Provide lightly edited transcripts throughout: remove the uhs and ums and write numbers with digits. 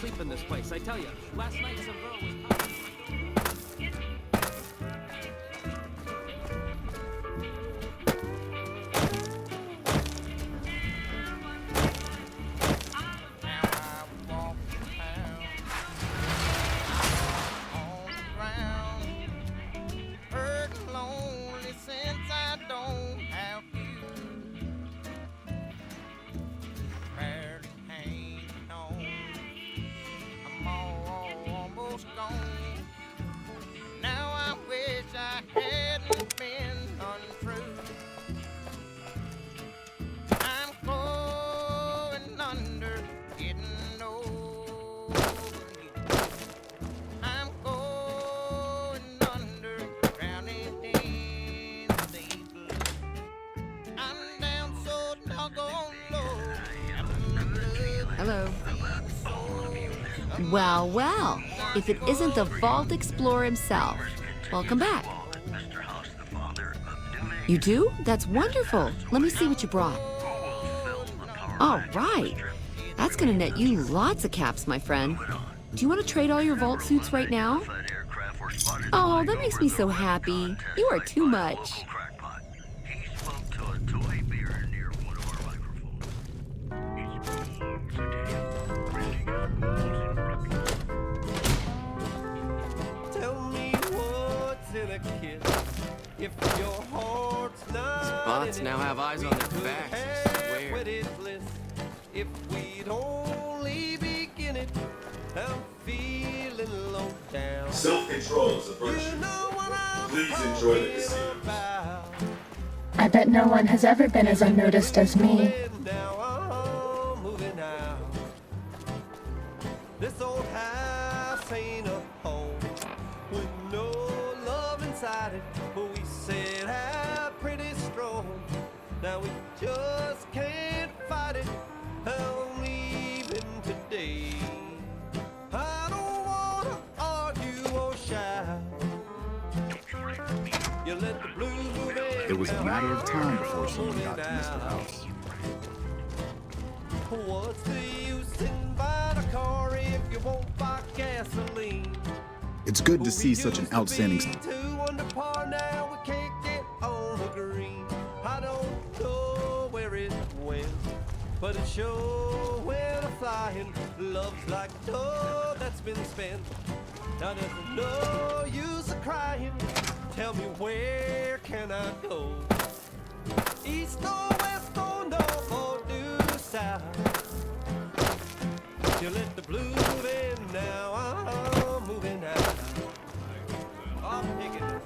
sleep in this place, I tell you. Last night some girl was... Hello. Well, well. If it isn't the Vault Explorer himself. Welcome back. You do? That's wonderful. Let me see what you brought. All right. That's gonna net you lots of caps, my friend. Do you want to trade all your Vault suits right now? Oh, that makes me so happy. You are too much. If your heart's not Bots now have eyes on their backs. I swear. If we'd only begin it, I'm feeling low down. Self-control is a virtue. You know what I'm Please enjoy the casino. about. I bet no one has ever been as unnoticed as me. Now I'm moving out. This old house ain't a home with no love inside it. We said how pretty strong. Now we just can't fight it. I'm leaving today. I don't wanna argue or shout. You let the blues move in. It was a matter of time before someone got to Mr. House. What's the use in buying a car if you won't buy gasoline? It's good to see such an outstanding... Two under par now, we can't get on the green. I don't know where it went, but it sure went a-flying. Love's like dough that's been spent. Now there's no use of crying. Tell me, where can I go? East or west or north or due south? You let the blues move in now. I'm moving out. I'm picking it.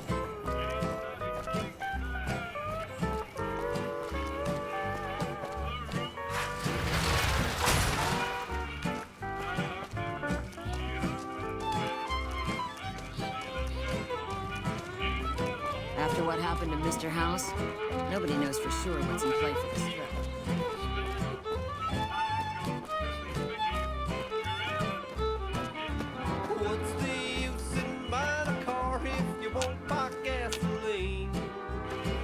After what happened to Mr. House, nobody knows for sure what's in play for the Strip. What's the use in buying a car if you won't buy gasoline?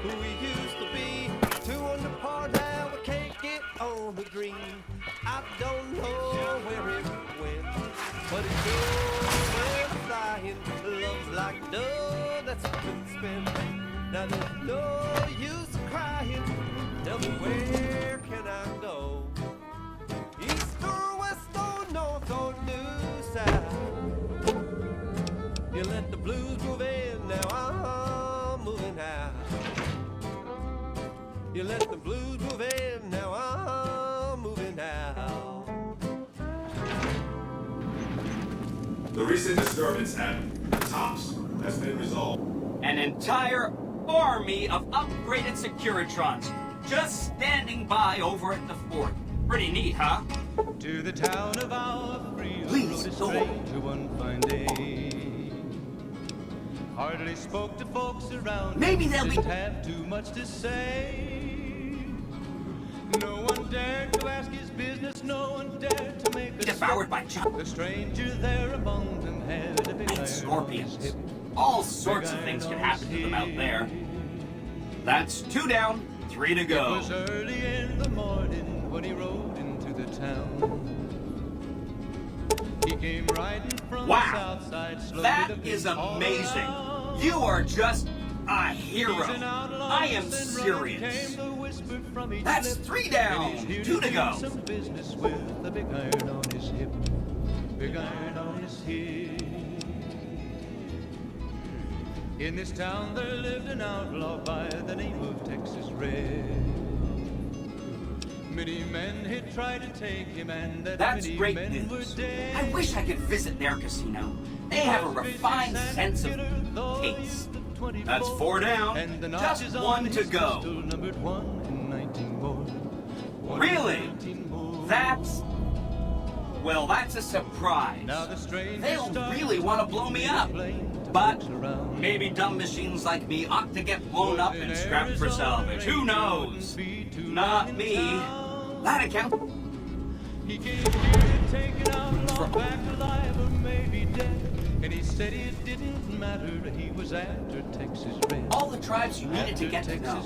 We used to be two under par, now we can't get on the green. I don't know where it went, but it sure went flying. Love's like dough that's been spent. Now there's no use of crying. Tell me, where can I go? East or west or north or due south? You let the blues move in, now I'm moving out. You let the blues move in, now I'm moving out. The recent disturbance at the Tops has been resolved. An entire army of upgraded Securitrons just standing by over at the fort. Pretty neat, huh? To the town of our free Please, rode a go on. stranger one fine day. Hardly spoke to folks around. Maybe him, they'll be- didn't have too much to say. No one dared to ask his business. No one dared to make a Devoured by stop. The stranger there among them had a big and iron on his scorpions. hip. All sorts of things can happen to them out there. That's 2 down, 3 to It go. was early in the morning when he rode into the town. came riding from the Wow, south side, slowly that looking is all amazing. around. You are just a hero. He's an outlaw, I am then serious. came the whisper from each That's lip. 3 down, And he's here 2 to do go. some business with the big iron on his hip. Big iron on his hip. In this town there lived an outlaw by the name of Texas Red. Many men had tried to take him, and that That's many great men were news. dead. I wish I could visit their casino. They have a refined sense of taste. That's 4 down, And the just notches on 1 to his go. pistol numbered 1 and 19 more. 1 and Really? 19 more. That's... Well, that's a surprise. Now the stranger They'll started really want to blow me up. But maybe dumb machines like me ought to get blown up and scrapped for salvage. Who knows? Not me. That account. He came here to take an outlaw back alive or maybe dead. And he said it didn't matter, he was after Texas Red. All the tribes you needed to get to know.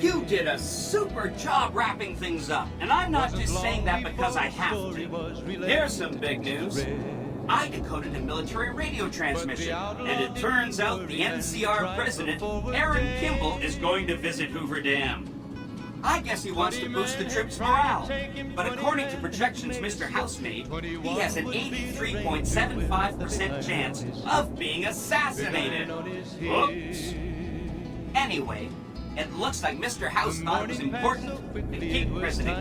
You did a super job wrapping things up. And I'm not just saying that because I have to. Here's some big news. I decoded a military radio transmission, and it turns out the NCR president, Aaron Kimball, is going to visit Hoover Dam. I guess he wants to boost the troops' morale, but according to projections Mr. House made, he has an 83.75% chance of being assassinated. Oops. Anyway, it looks like Mr. House thought it was important to keep President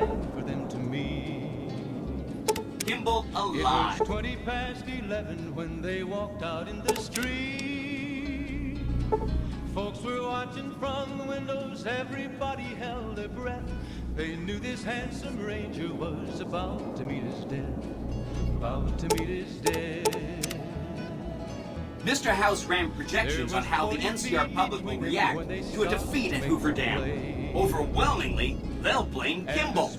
Kimball It alive. was 20 past 11 when they walked out in the street. Folks were watching from the windows, everybody held their breath. They knew this handsome ranger was about to meet his death. About to meet his death. Mr. House ran projections on how the NCR public will react to a defeat at Hoover Dam. Overwhelmingly, they'll blame Kimball.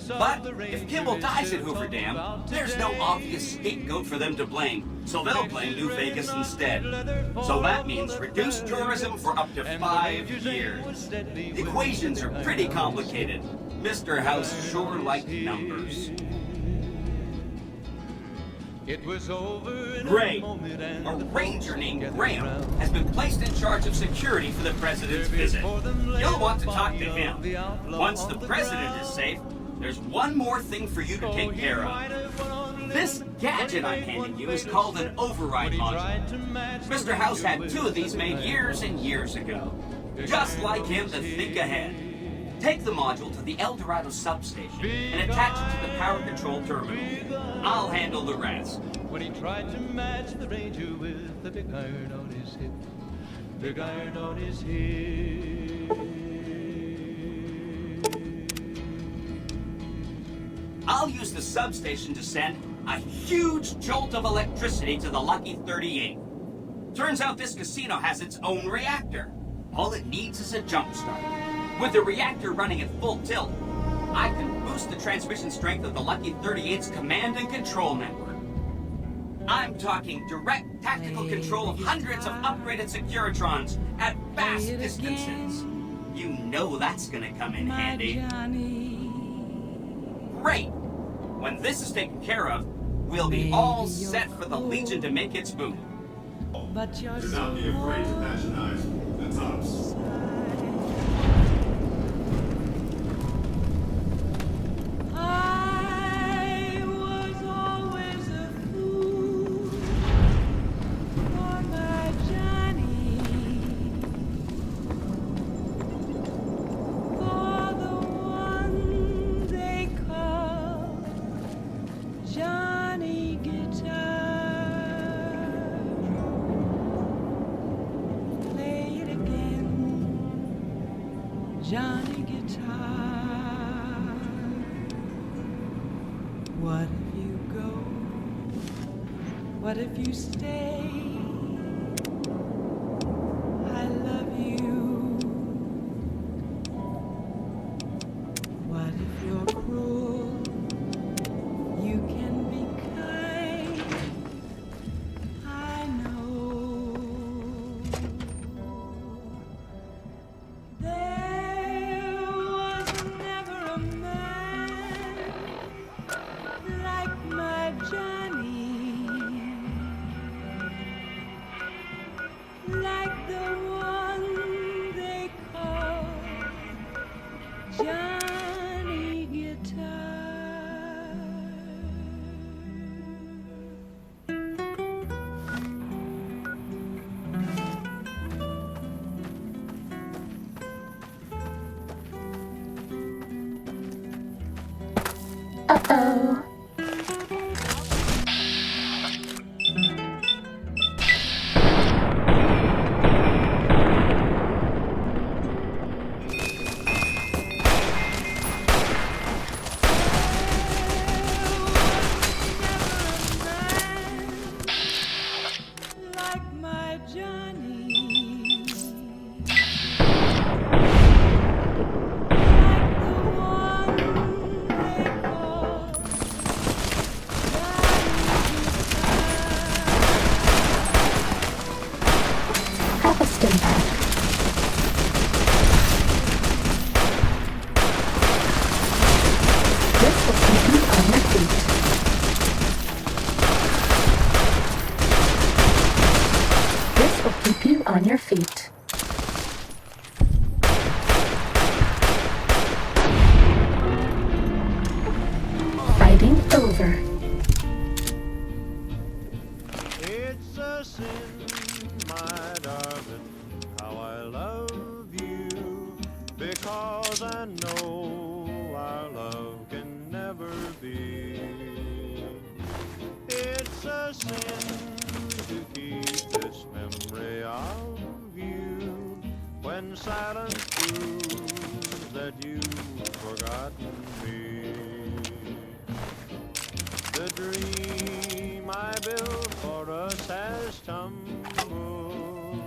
But if Kimball dies at Hoover Dam, there's no obvious scapegoat for them to blame, so they'll blame New Vegas instead. So that means reduced tourism for up to 5 years. The equations are pretty complicated. Mr. House sure liked numbers. It was over in Great. a moment and A the ranger folks named gathered Graham round. has been placed in charge of security for the president's visit. You'll want to talk to him. Once the president is safe, there's one more thing for you to take care of. This gadget I'm handing you is called an override module. Mr. House had 2 of these made years and years ago. Just like him to think ahead. Take the module to the El Dorado substation and attach it to the power control terminal. I'll handle the rest. When he tried to match the ranger with the big iron on his hip. Big iron on his hip. I'll use the substation to send a huge jolt of electricity to the Lucky 38. Turns out this casino has its own reactor. All it needs is a jump start. With the reactor running at full tilt, I can boost the transmission strength of the Lucky 38's command and control network. I'm talking direct tactical control of hundreds of upgraded Securitrons at vast distances. You know that's gonna come in handy. Great! When this is taken care of, we'll be all set for the Legion to make its move. Do not be afraid to patronize the tops. I was always a fool for my Johnny, for the one they call Johnny Guitar. Play it again, Johnny Guitar. What if you go? What if you stay? I love you. What if you're cruel? You can be kind. I know. There was never a man like my Johnny. Uh-oh. Like my Johnny, like the one they call Have a stim pack. This will keep you on your feet. This will keep you on your feet. Fighting over. It's a sin, my darling, how I love you, because I know our love can never be. It's a sin to keep this memory of you when silence proves that you've forgotten me. The dream I built for us has tumbled,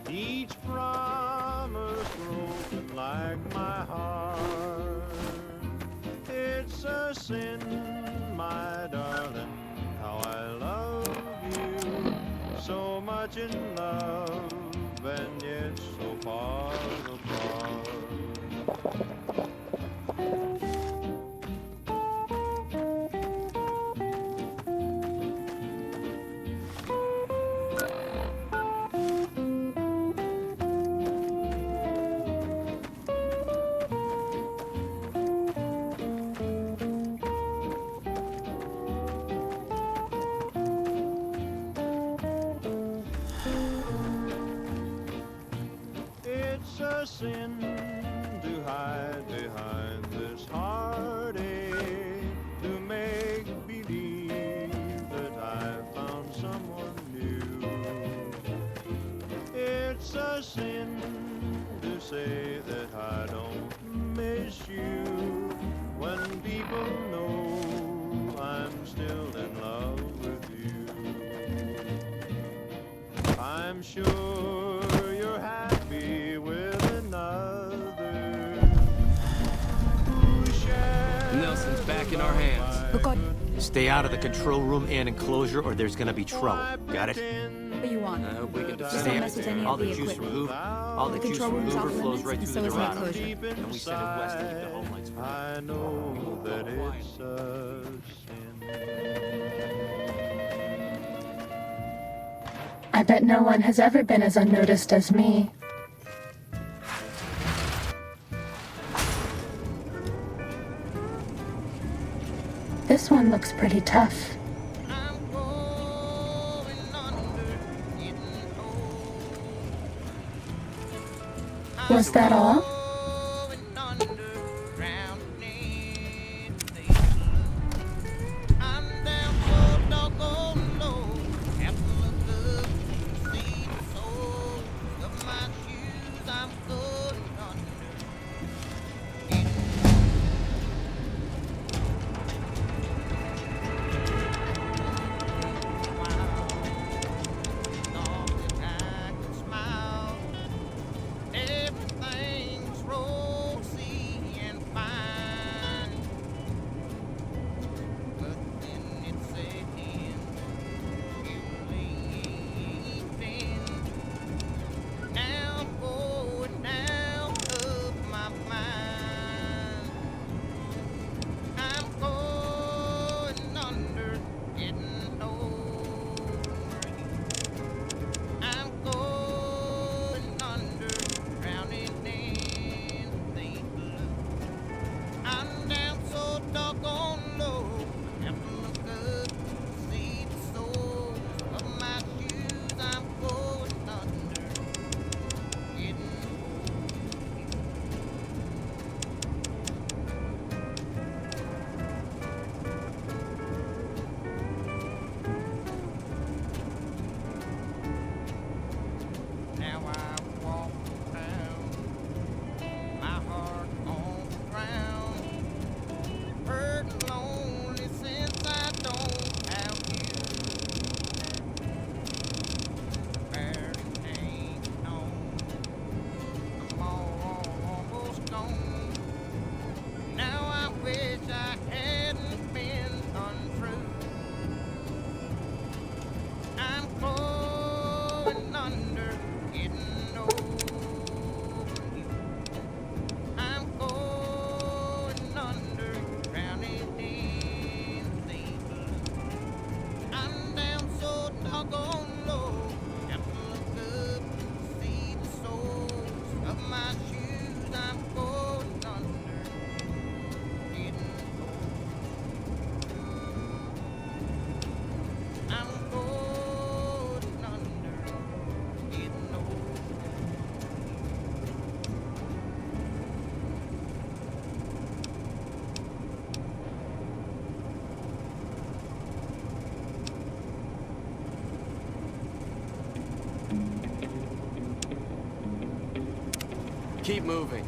each promise broken like my heart. It's a sin, my darling, how I love you, so much in love and yet so far apart. It's a sin to hide behind this heartache, to make believe that I found someone new. It's a sin to say that I don't miss you when people know I'm still in love with you. I'm sure you're happy with another who shares Nelson's back in our hands. Stay out of the control room and enclosure or there's gonna be trouble. Got it? What you want? I hope we can Just defend don't it. mess with any All of the the juice from equipment. Hoover, all the juice Control from room's Hoover off flows limits, right and through so the is the garage. enclosure. And we send it west to keep the home lights from I know that it's a sin. I bet no one has ever been as unnoticed as me. This one looks pretty tough. Was that all? Keep moving.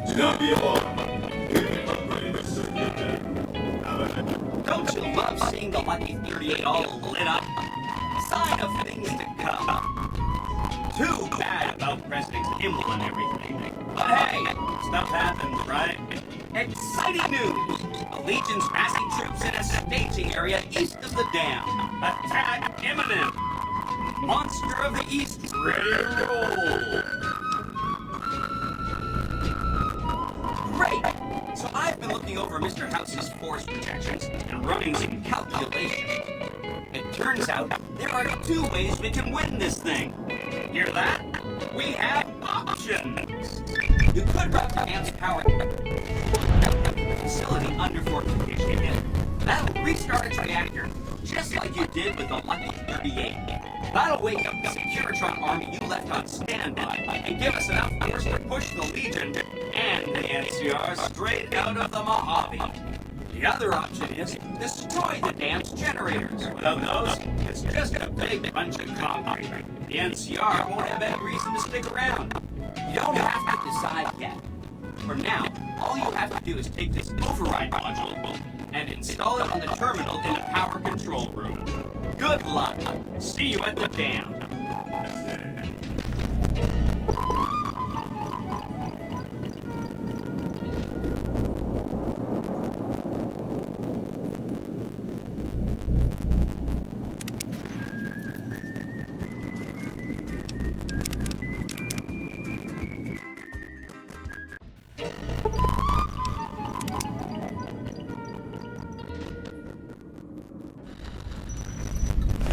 Do not be alarmed. We can upgrade the circuit there. Don't you love seeing the Lucky 38 all lit up? Sign of things to come. Too bad about President Kimball and everything. But hey, stuff happens, right? Exciting news! The Legion's massing troops in a staging area east of the dam. Attack imminent! Monster of the East, ready to roll! Great! So I've been looking over Mr. House's force projections and running some calculations. It turns out there are two ways we can win this thing. Hear that? We have options! You could run the Amps power facility under fortification. That'll restart its reactor, just like you did with the Lucky 38. That'll wake up the Securitron army you left on standby and give us enough force to push the Legion and the NCR straight out of the Mojave. The other option is destroy the dam's generators. Without those, it's just a big bunch of concrete. The NCR won't have any reason to stick around. You don't have to decide yet. For now, all you have to do is take this override module and install it on the terminal in the power control room. Good luck. See you at the dam.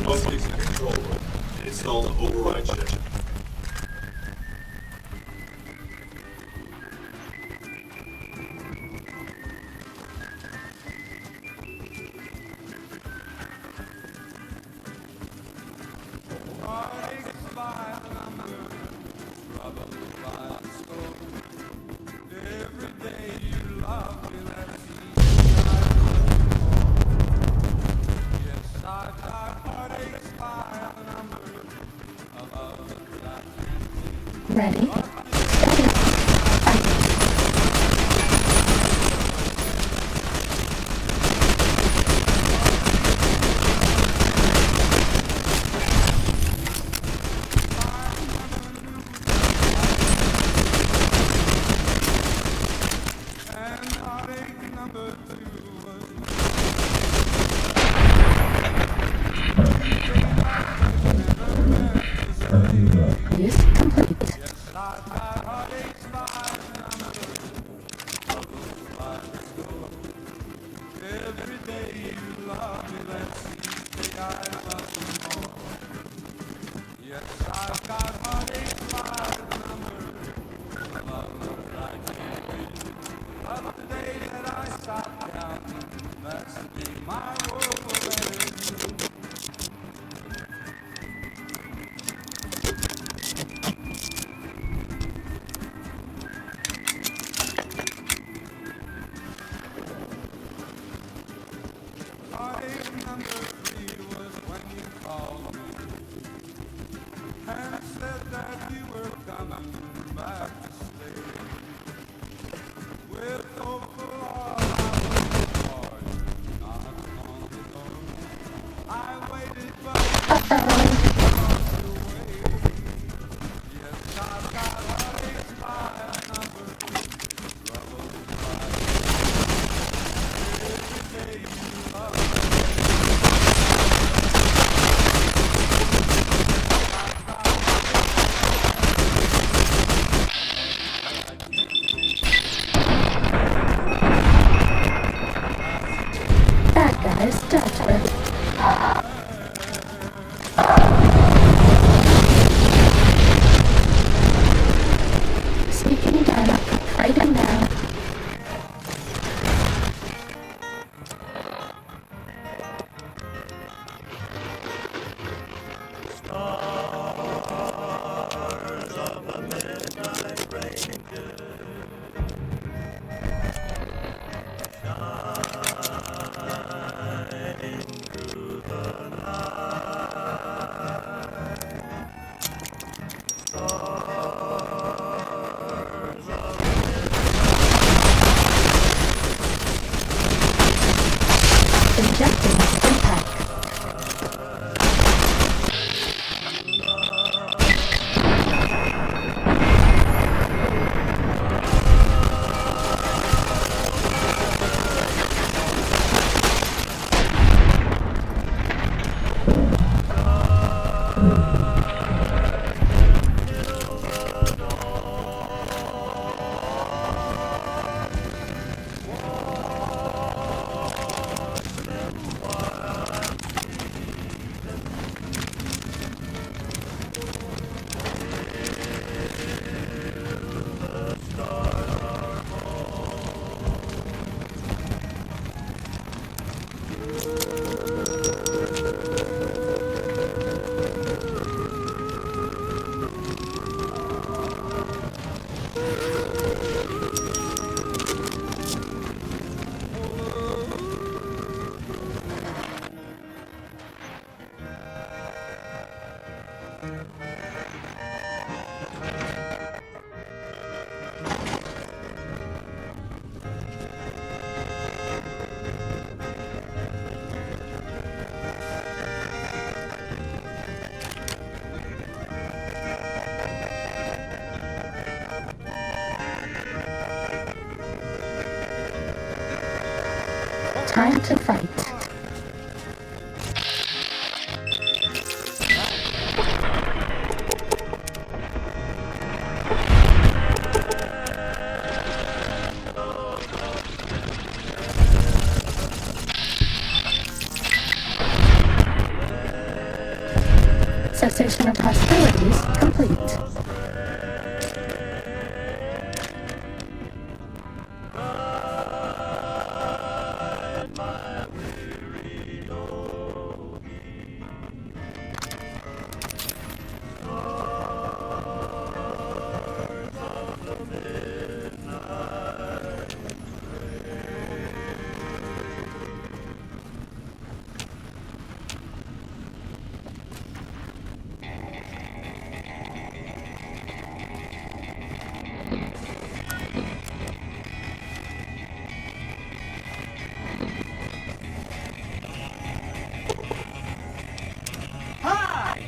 Must exit the control room and install the override chip. Ready? Use complete. Uh-oh. dealt with. Speaking done. Fighting now. Injecting impact. Time to fight. Cessation of hostilities complete. Hi!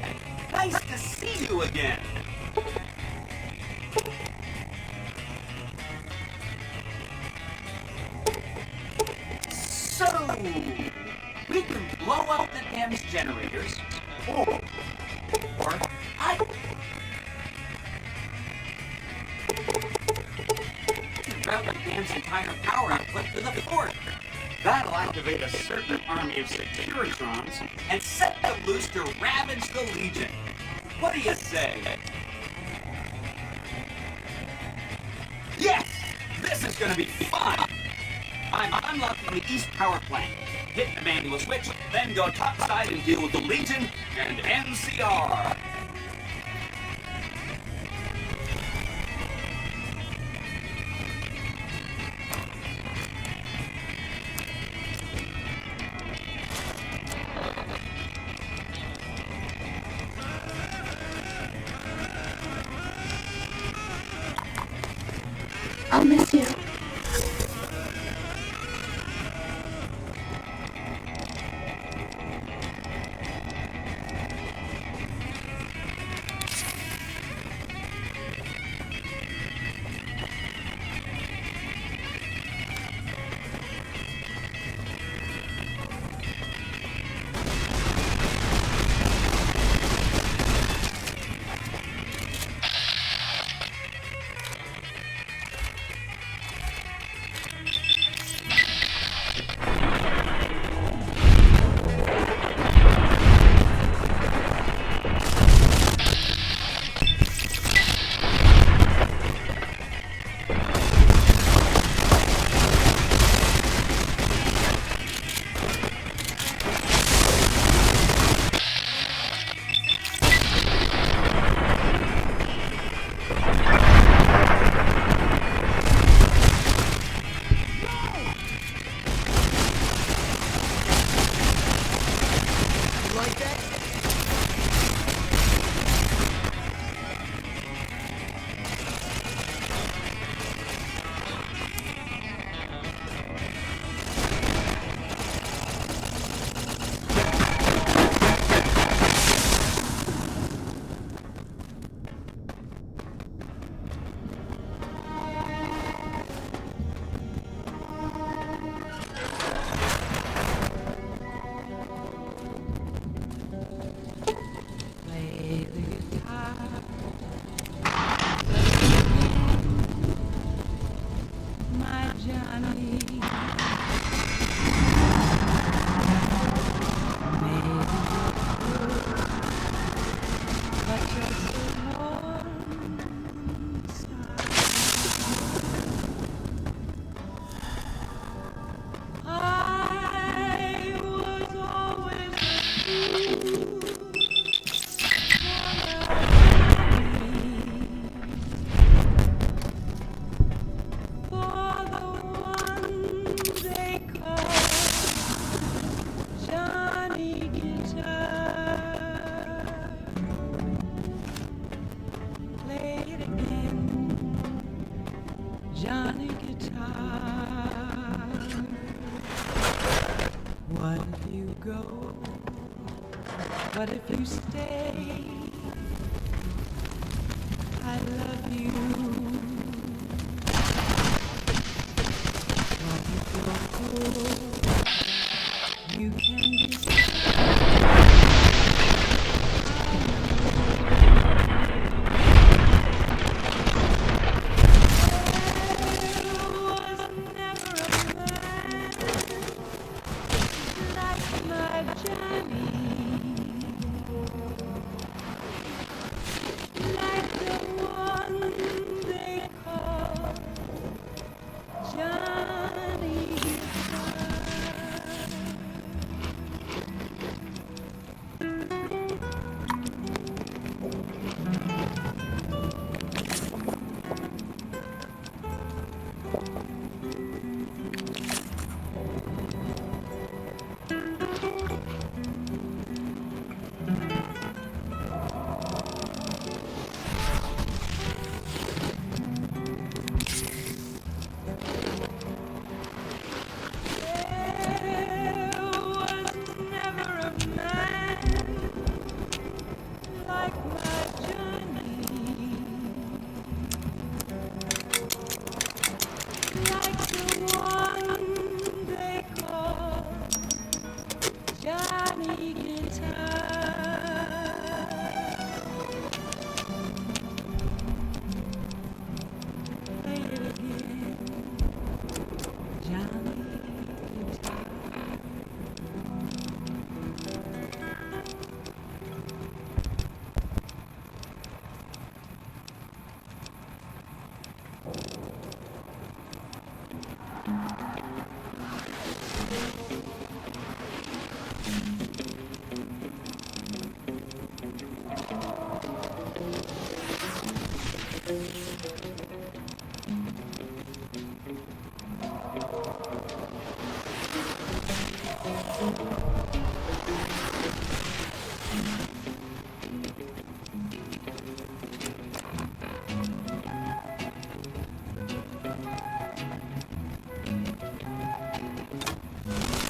Nice to see you again! So, we can blow up the dam's generators, or I can route the dam's entire power output to the fort. That'll activate a certain army of Securitrons and set them loose to ravage the Legion. What do you say? Yes! This is gonna be fun! I'm unlocking the East Power Plant. Hit the manual switch, then go topside and deal with the Legion and NCR. I'll miss you. What if you go? What if you stay? I love you. What if you're cold? You can decide.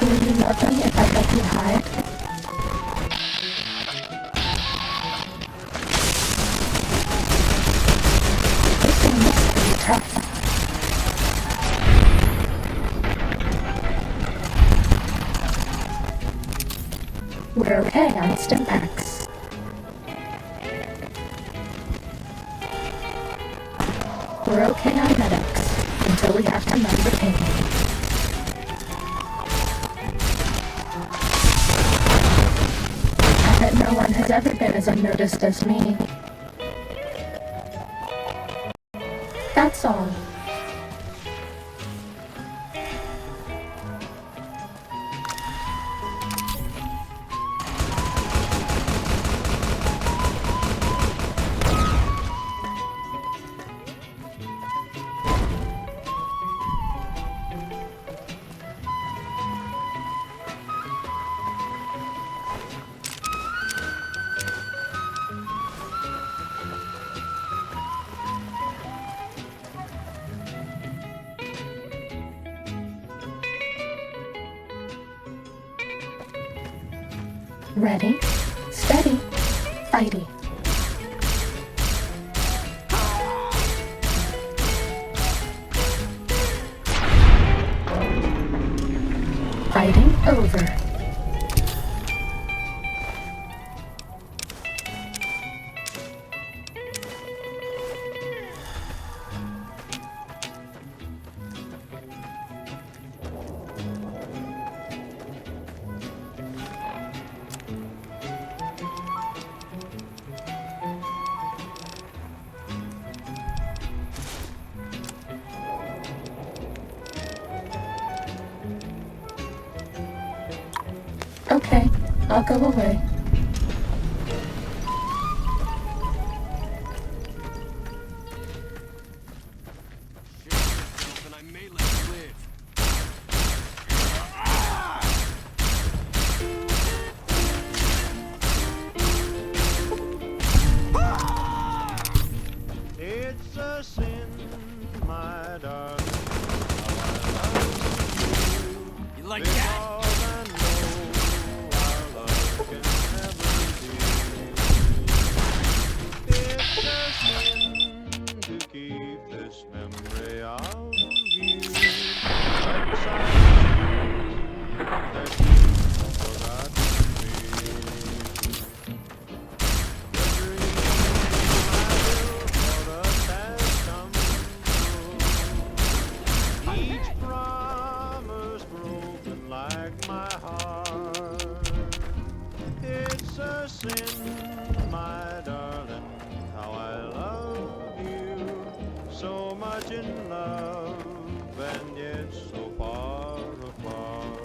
Would you love them if I let you hide? This one looks pretty tough. We're okay on Stimpaks. We're okay on medics until we have to mend the pain. I bet no one has ever been as unnoticed as me. That's all. Ready, steady, fighty. Fighting over. Okay, I'll go away. Then I may let you live. It's a sin, my darling. You like that? Because I know sin, my darling, how I love you. So much in love, and yet so far apart.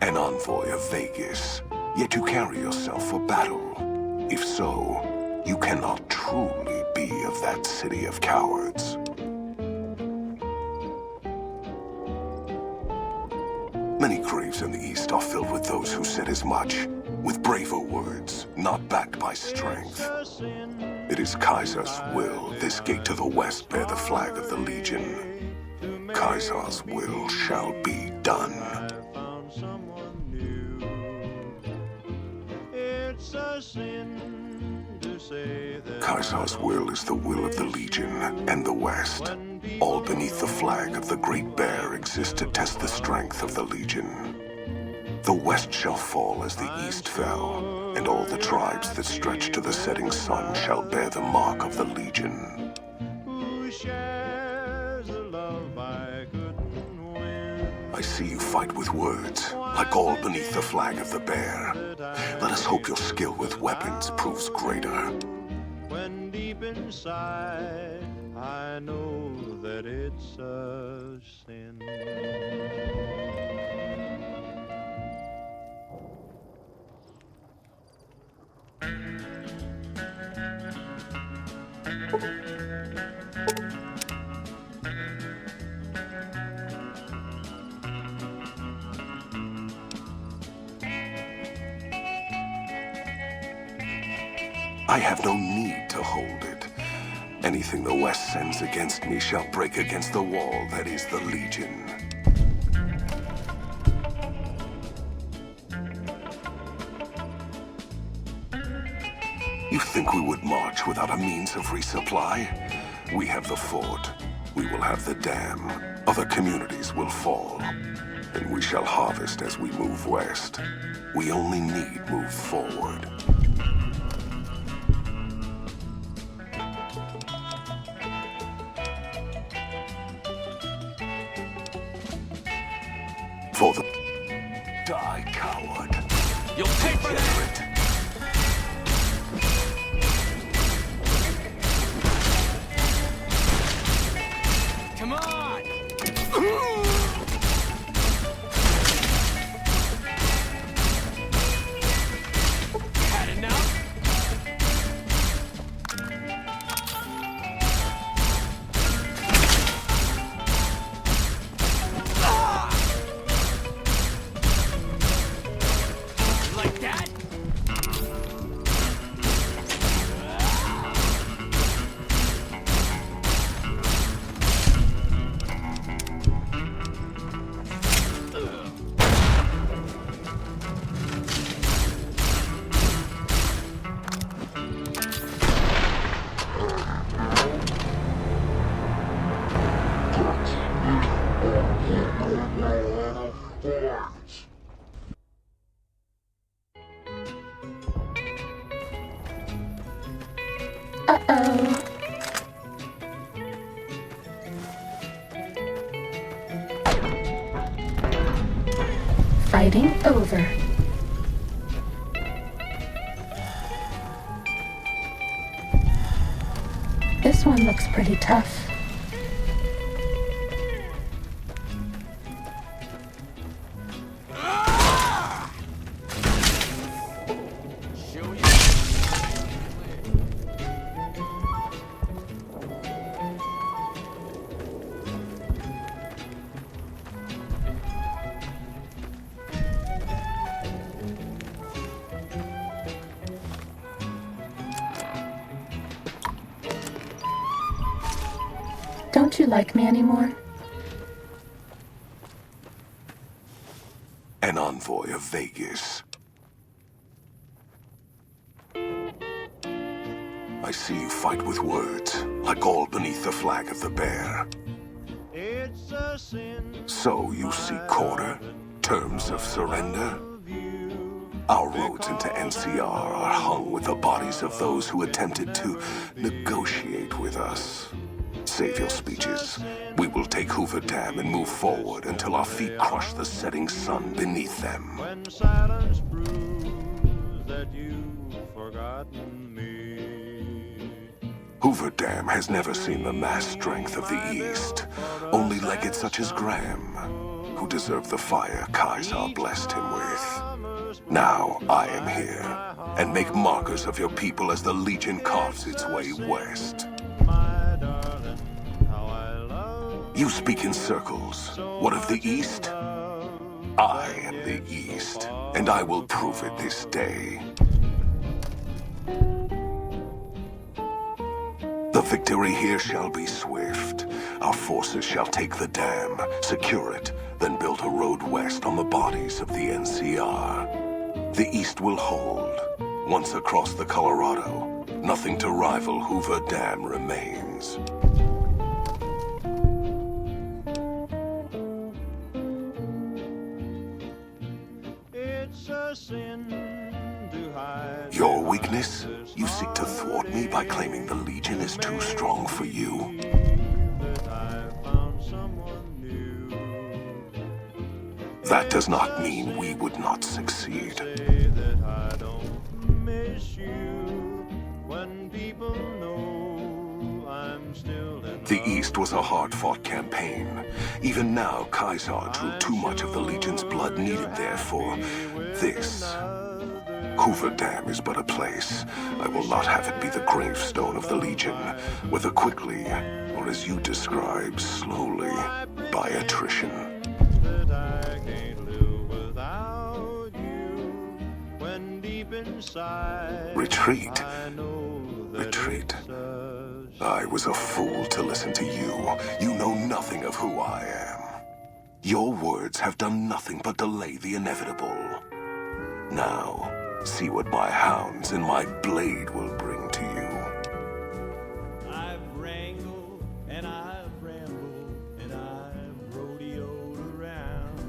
An envoy of Vegas, yet you carry yourself for battle. If so, you cannot truly be of that city of cowards. Many graves in the East are filled with those who said as much, with braver words, not backed by strength. It is Kaiser's will this gate to the west bear the flag of the Legion. Kaiser's will shall be done. Kaiser's will is the will of the Legion and the West. All beneath the flag of the Great Bear exists to test the strength of the Legion. The West shall fall as the East fell, and all the tribes that stretch to the setting sun shall bear the mark of the Legion. I see you fight with words, like all beneath the flag of the Bear. Let us hope your skill with weapons proves greater. When deep inside, I know that it's a sin. I have no need to hold it. Anything the West sends against me shall break against the wall that is the Legion. You think we would march without a means of resupply? We have the fort. We will have the dam. Other communities will fall. And we shall harvest as we move west. We only need move forward. For the... Die, coward. You'll pay for that! Come on! Had enough? Like that? Uh-oh. Fighting over. This one looks pretty tough. Don't you like me anymore? An envoy of Vegas. I see you fight with words, like all beneath the flag of the Bear. It's a sin. So you seek quarter? Terms of surrender? Our roads into NCR are hung with the bodies of those who attempted to negotiate with us. save your speeches. We will take Hoover Dam and move forward until our feet crush the setting sun beneath them. When silence proves that you've forgotten me. Hoover Dam has never seen the mass strength of the East. Only legates such as Graham, who deserve the fire Kaisar blessed him with. Now I am here, and make markers of your people as the Legion carves its way west. You speak in circles. What of the East? I am the East, and I will prove it this day. The victory here shall be swift. Our forces shall take the dam, secure it, then build a road west on the bodies of the NCR. The East will hold. Once across the Colorado, nothing to rival Hoover Dam remains. It's a sin to hide. Your weakness? You seek to thwart me by claiming the Legion is too strong for you. That I found someone new. That does not mean we would not succeed. Say that I don't miss you when people know I'm still in The East was a hard-fought campaign. Even now, Kaisar drew too much of the Legion's blood needed there for this. Hoover Dam is but a place. I will not have it be the gravestone of the Legion, whether quickly, or as you describe, slowly, by attrition. that I can't live without you when deep inside Retreat. I know that Retreat. it's a I was a fool to listen to you. You know nothing of who I am. Your words have done nothing but delay the inevitable. Now, see what my hounds and my blade will bring to you. I've wrangled and I've rambled and I've rodeoed around.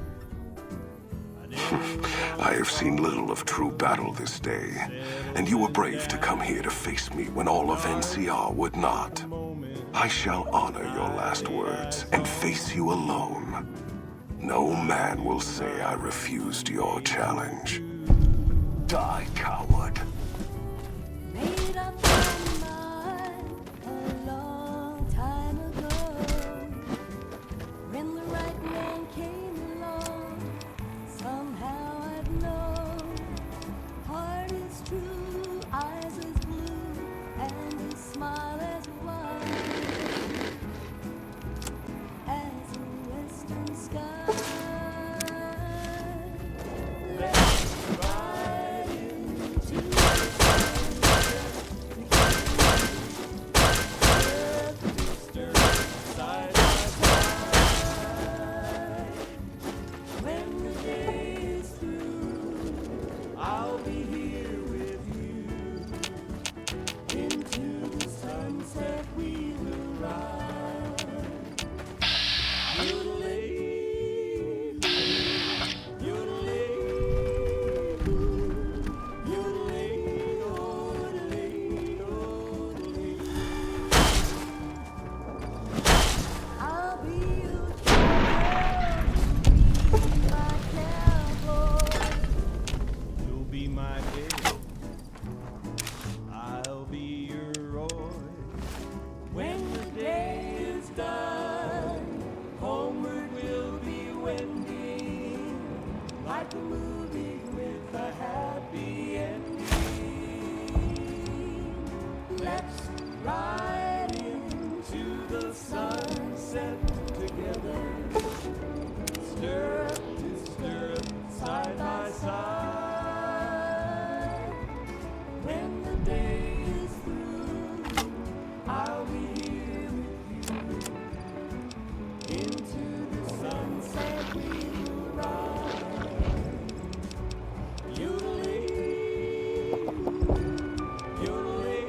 I have seen little of true battle this day, and you were brave to come here to face me when all of NCR would not. I shall honor your last words and face you alone. No man will say I refused your challenge. Die, coward. Made up my mind a long time ago. When the right man came along, somehow I've known. Heart is true, eyes as blue, and a smile as wide as a western sky. Let's ride into the side by side. When the day is through, I'll be here with you. Into the sunset we will ride. Yodelay, yodelay, yodelay, yodelay, yodelay. I'll be your cowboy, You'll be my king, I'll be your Roy. when the day is done. Homeward we'll be wending, like a movie with a happy ending. Let's ride into the sunset together, stirrup to stirrup, side by side. When the day is through, I'll be here with you. Into the sunset we will ride. Yodelay, yodelay,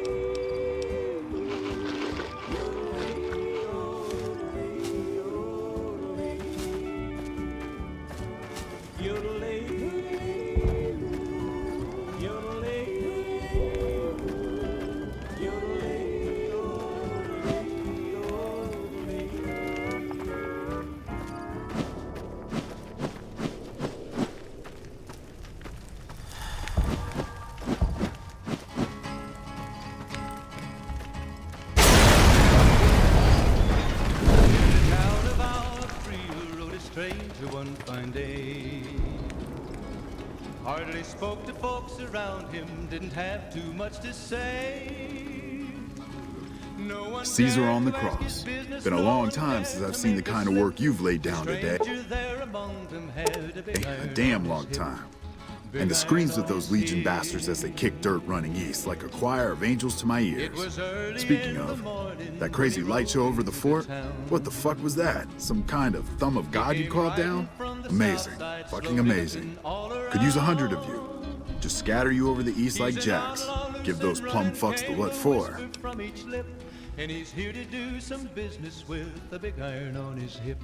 stranger one fine day. Hardly spoke to folks around him, didn't have too much to say. No one Caesar on the dared to ask his cross. business Been a no long one time dared since I've to seen the make a kind of slip. work you've laid down today. Stranger there among them had a big A iron damn on long his hip. time. And the screams of those Legion bastards as they kick dirt running east like a choir of angels to my ears. Speaking of, that crazy light show over the fort? What the fuck was that? Some kind of thumb of God you called down? Amazing. Fucking amazing. Could use 100 of you. Just scatter you over the east like jacks. Give those plum fucks the what for. From each lip, and he's here to do some business with a big iron on his hip.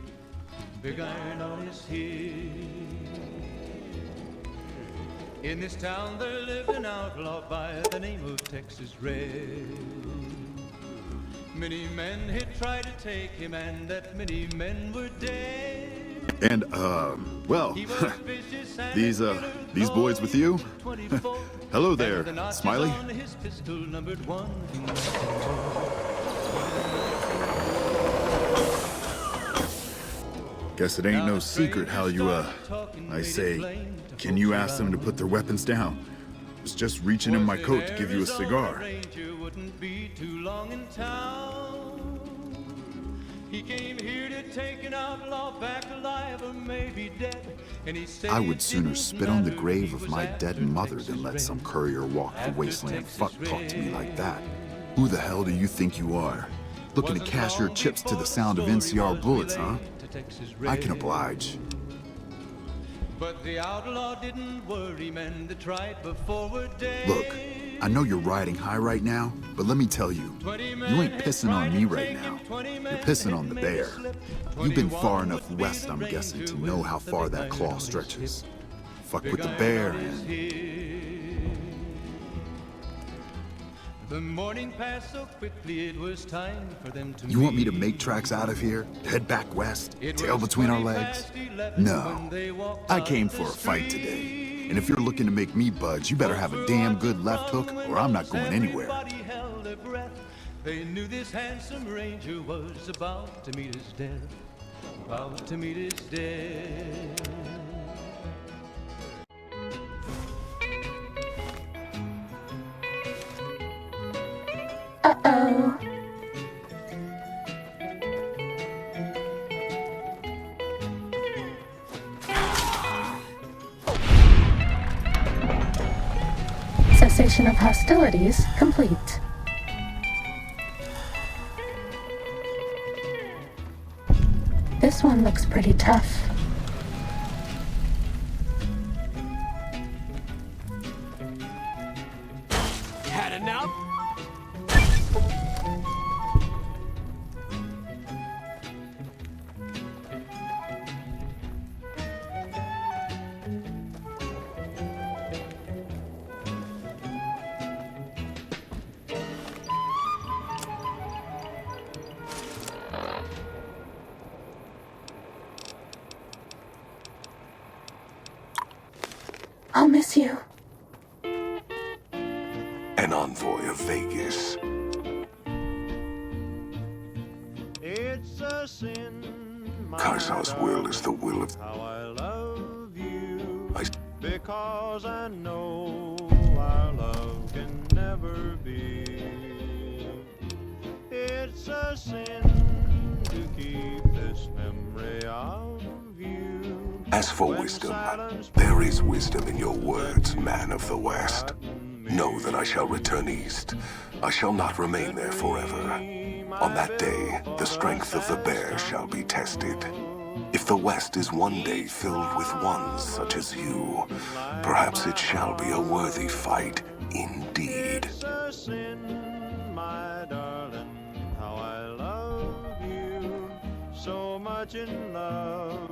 Big iron on his hip. In this town there lived an outlaw by the name of Texas Red. Many men had tried to take him, and that many men were dead. And, well, these boys with you? Hello there, Smiley. His pistol numbered 1. Guess it ain't no secret how you, I say, can you ask them to put their weapons down? Was just reaching in my coat to give you a cigar. Wouldn't be too long in town. He came here to take an outlaw back alive or maybe dead. And he said I would sooner spit on the grave of my dead mother than let some courier walk the wasteland fuck talk to me like that. Who the hell do you think you are? Looking to cash your chips to the sound of NCR bullets, huh? I can oblige. But the outlaw didn't worry men that tried before were dead. Look, I know you're riding high right now, but let me tell you, you ain't pissing on me right now. You're pissing on the bear. You've been far enough west, I'm guessing, to know how far that claw stretches. Fuck with the bear and... The morning passed so quickly it was time for them to You want me to make tracks out of here? Head back west? Tail between our legs? No. I came for a fight today. And if you're looking to make me budge, you better have a damn good left hook or I'm not going anywhere. They knew this handsome ranger was about to meet his death. About to meet his death. Uh-oh. Cessation of hostilities complete. This one looks pretty tough. Had enough? I'll miss you. An envoy of Vegas. It's a sin. Karzar's will is the will of... How I love you. I... Because I know our love can never be. It's a sin to keep this memory of you. As for wisdom, there is wisdom in your words, man of the West. Know that I shall return east. I shall not remain there forever. On that day, the strength of the bear shall be tested. If the West is one day filled with ones such as you, perhaps it shall be a worthy fight indeed. It's a sin, my darling, how I love you. So much in love,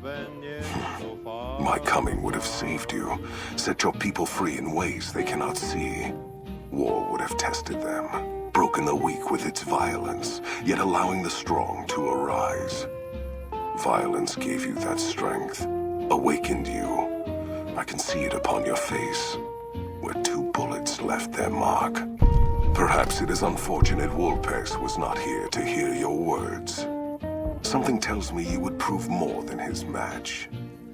and yet so far. My coming would have saved you, set your people free in ways they cannot see. War would have tested them, broken the weak with its violence, yet allowing the strong to arise. Violence gave you that strength, awakened you. I can see it upon your face, where 2 bullets left their mark. Perhaps it is unfortunate Wolpex was not here to hear your words. Something tells me you would prove more than his match.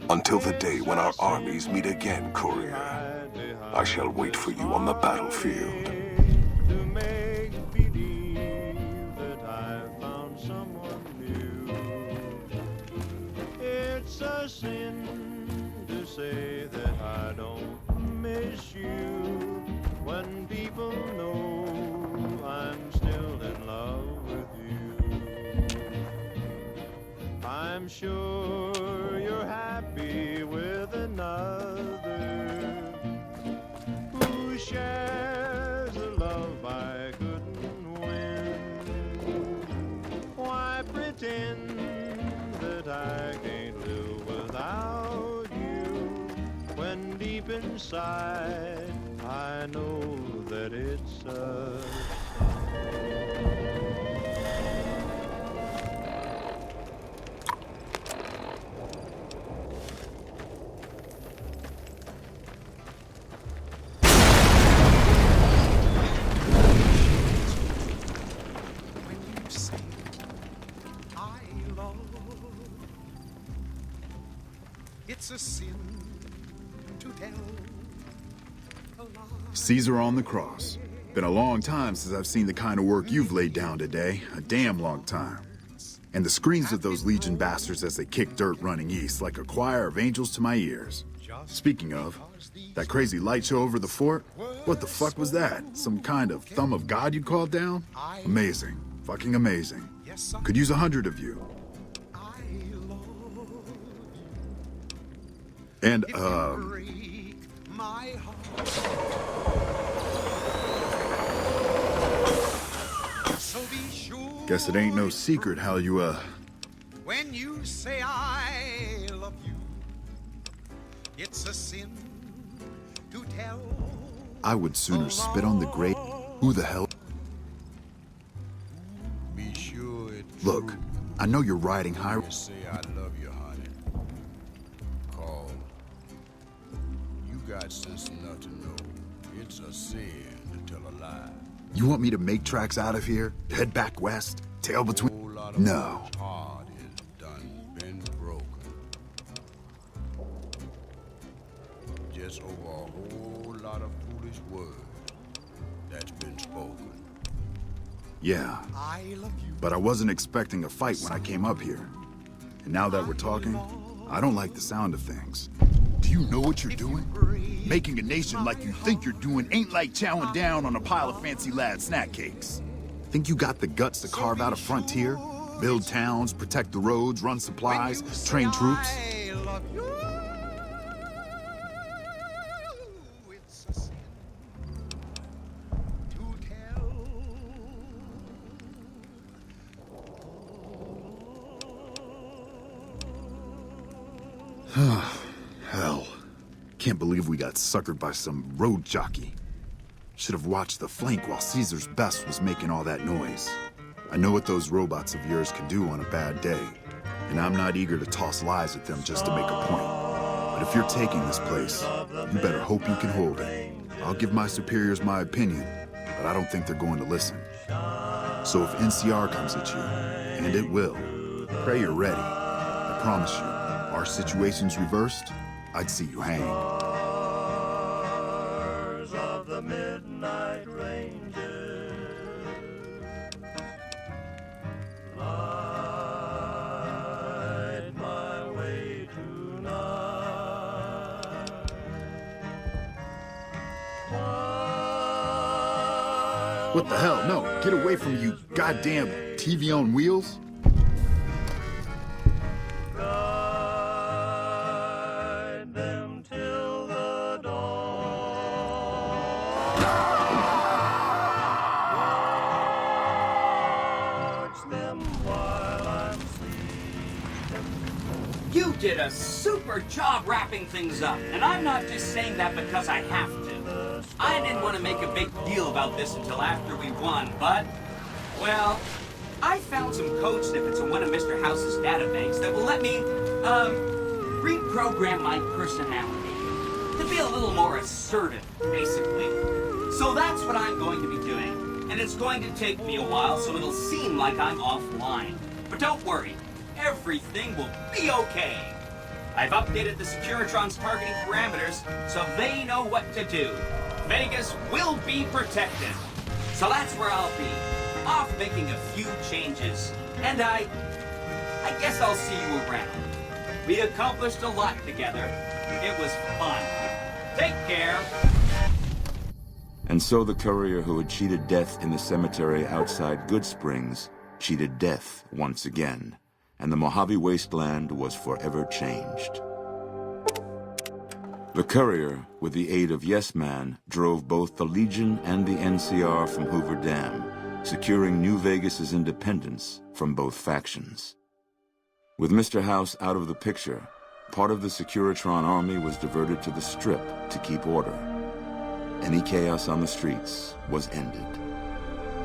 Until the day when our armies meet again, Courier. I shall wait for you on the battlefield. To make believe that I found someone new. It's a sin to say that I don't miss you when people know I'm still in love with you. I'm sure you're happy with another who shares a love I couldn't win. Why pretend that I can't live without you when deep inside I know that it's a It's a sin to tell a lie. Caesar on the cross. Been a long time since I've seen the kind of work you've laid down today. A damn long time. And the screams of those Legion bastards as they kick dirt running east like a choir of angels to my ears. Speaking of, that crazy light show over the fort? What the fuck was that? Some kind of thumb of God you called down? Amazing. Fucking amazing. Could use 100 of you. And, my heart. So be sure guess it ain't no secret how you, when you say I love you, it's a sin to tell. I would sooner spit on the grave. Who the hell? Be sure it's Look, I know you're riding high. say I love you, honey. Call. You got sense enough to know it's a sin to tell a lie. You want me to make tracks out of here? Head back west? Tail between? No. Heart is done been broken. Just over a whole lot of foolish words that's been spoken. Yeah. But I wasn't expecting a fight when I came up here. And now that we're talking, I don't like the sound of things. Do you know what you're doing? Making a nation like you think you're doing ain't like chowing down on a pile of fancy lad snack cakes. Think you got the guts to carve out a frontier? Build towns, protect the roads, run supplies, train troops? I love you. It's a sin to tell. Hell. Can't believe we got suckered by some road jockey. Should have watched the flank while Caesar's best was making all that noise. I know what those robots of yours can do on a bad day, and I'm not eager to toss lies at them just to make a point. But if you're taking this place, you better hope you can hold it. I'll give my superiors my opinion, but I don't think they're going to listen. So if NCR comes at you, and it will, pray you're ready. I promise you, our situation's reversed, I'd see you hang. Of the midnight ranges, light my way tonight. What the hell? No, get away from you goddamn TV on wheels. Guide them till the dawn. Watch them while I'm sleeping. You did a super job wrapping things up, and I'm not just saying that because I have to. I didn't want to make a big deal about this until after we won, but, well, I found some code snippets in one of Mr. House's databanks that will let me, reprogram my personality to be a little more assertive, basically. So that's what I'm going to be doing, and it's going to take me a while, so it'll seem like I'm offline. But don't worry, everything will be okay. I've updated the Securitron's targeting parameters so they know what to do. Vegas will be protected. So that's where I'll be, off making a few changes. And I guess I'll see you around. We accomplished a lot together. It was fun. Take care. And so the courier who had cheated death in the cemetery outside Goodsprings cheated death once again, and the Mojave Wasteland was forever changed. The courier, with the aid of Yes Man, drove both the Legion and the NCR from Hoover Dam, securing New Vegas's independence from both factions. With Mr. House out of the picture, part of the Securitron army was diverted to the Strip to keep order. Any chaos on the streets was ended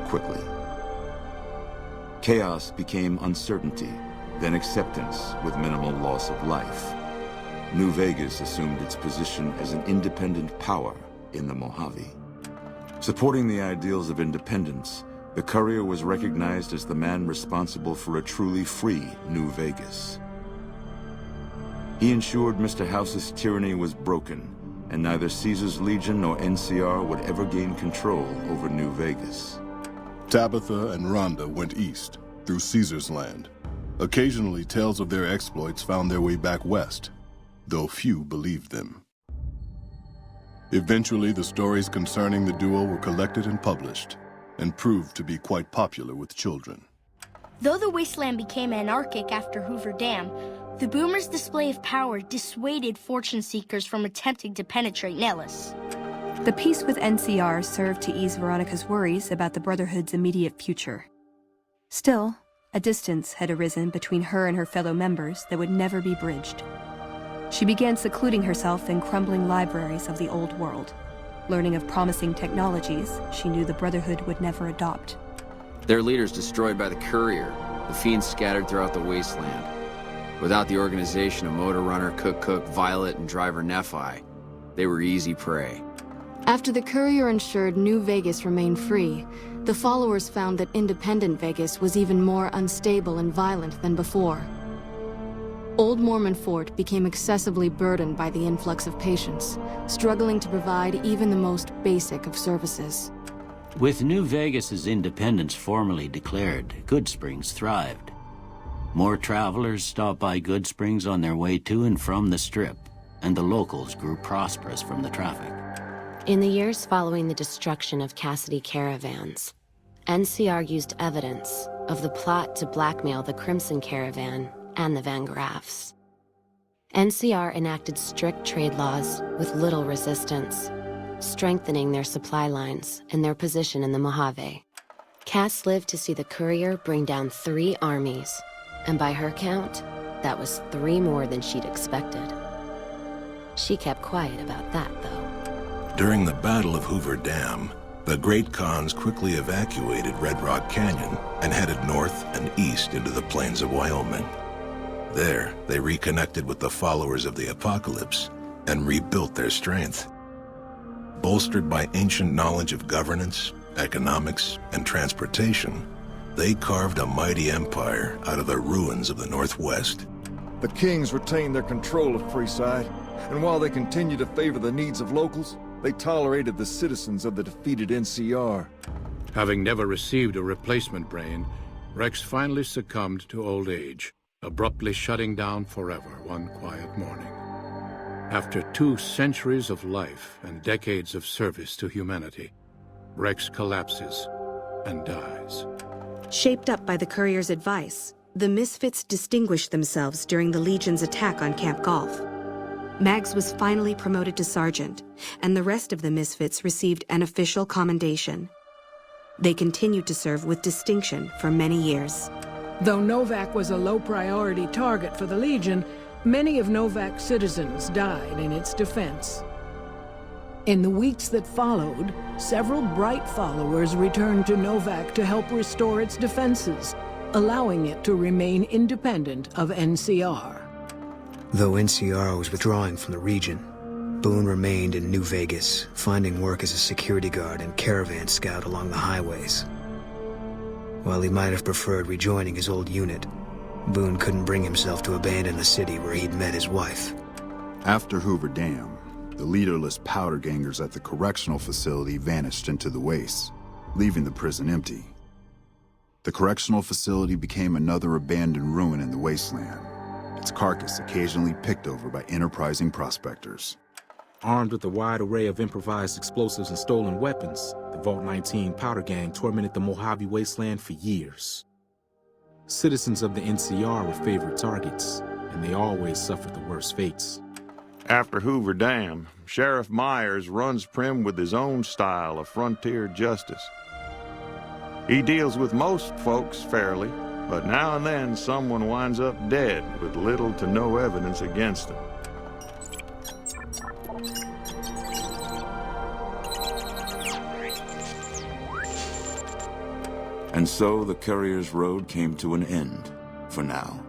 quickly. Chaos became uncertainty, then acceptance with minimal loss of life. New Vegas assumed its position as an independent power in the Mojave. Supporting the ideals of independence, the courier was recognized as the man responsible for a truly free New Vegas. He ensured Mr. House's tyranny was broken, and neither Caesar's Legion nor NCR would ever gain control over New Vegas. Tabitha and Rhonda went east, through Caesar's land. Occasionally, tales of their exploits found their way back west, though few believed them. Eventually, the stories concerning the duo were collected and published, and proved to be quite popular with children. Though the wasteland became anarchic after Hoover Dam, the Boomers' display of power dissuaded fortune seekers from attempting to penetrate Nellis. The peace with NCR served to ease Veronica's worries about the Brotherhood's immediate future. Still, a distance had arisen between her and her fellow members that would never be bridged. She began secluding herself in crumbling libraries of the old world, learning of promising technologies she knew the Brotherhood would never adopt. Their leaders destroyed by the courier, the fiends scattered throughout the wasteland. Without the organization of Motor Runner, Cook, Violet, and Driver Nephi, they were easy prey. After the courier ensured New Vegas remained free, the followers found that independent Vegas was even more unstable and violent than before. Old Mormon Fort became excessively burdened by the influx of patients, struggling to provide even the most basic of services. With New Vegas's independence formally declared, Goodsprings thrived. More travelers stopped by Goodsprings on their way to and from the Strip, and the locals grew prosperous from the traffic. In the years following the destruction of Cassidy Caravans, NCR used evidence of the plot to blackmail the Crimson Caravan and the Van Graffs. NCR enacted strict trade laws with little resistance, strengthening their supply lines and their position in the Mojave. Cass lived to see the courier bring down 3 armies, and by her count, that was 3 more than she'd expected. She kept quiet about that, though. During the Battle of Hoover Dam, the Great Khans quickly evacuated Red Rock Canyon and headed north and east into the plains of Wyoming. There, they reconnected with the followers of the Apocalypse and rebuilt their strength. Bolstered by ancient knowledge of governance, economics, and transportation, they carved a mighty empire out of the ruins of the Northwest. The Kings retained their control of Freeside, and while they continued to favor the needs of locals, they tolerated the citizens of the defeated NCR. Having never received a replacement brain, Rex finally succumbed to old age, abruptly shutting down forever one quiet morning. After 2 centuries of life and decades of service to humanity, Rex collapses and dies. Shaped up by the courier's advice, the Misfits distinguished themselves during the Legion's attack on Camp Golf. Mags was finally promoted to sergeant, and the rest of the Misfits received an official commendation. They continued to serve with distinction for many years. Though Novak was a low-priority target for the Legion, many of Novak's citizens died in its defense. In the weeks that followed, several bright followers returned to Novak to help restore its defenses, allowing it to remain independent of NCR. Though NCR was withdrawing from the region, Boone remained in New Vegas, finding work as a security guard and caravan scout along the highways. While he might have preferred rejoining his old unit, Boone couldn't bring himself to abandon the city where he'd met his wife. After Hoover Dam, the leaderless powder gangers at the correctional facility vanished into the wastes, leaving the prison empty. The correctional facility became another abandoned ruin in the wasteland, its carcass occasionally picked over by enterprising prospectors. Armed with a wide array of improvised explosives and stolen weapons, the Vault 19 powder gang tormented the Mojave Wasteland for years. Citizens of the NCR were favorite targets, and they always suffered the worst fates. After Hoover Dam, Sheriff Myers runs Primm with his own style of frontier justice. He deals with most folks fairly, but now and then someone winds up dead with little to no evidence against them. And so the Courier's Road came to an end, for now.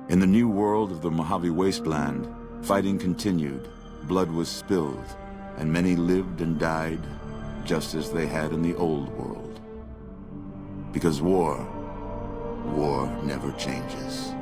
In the new world of the Mojave Wasteland, fighting continued, blood was spilled, and many lived and died just as they had in the old world. Because war never changes.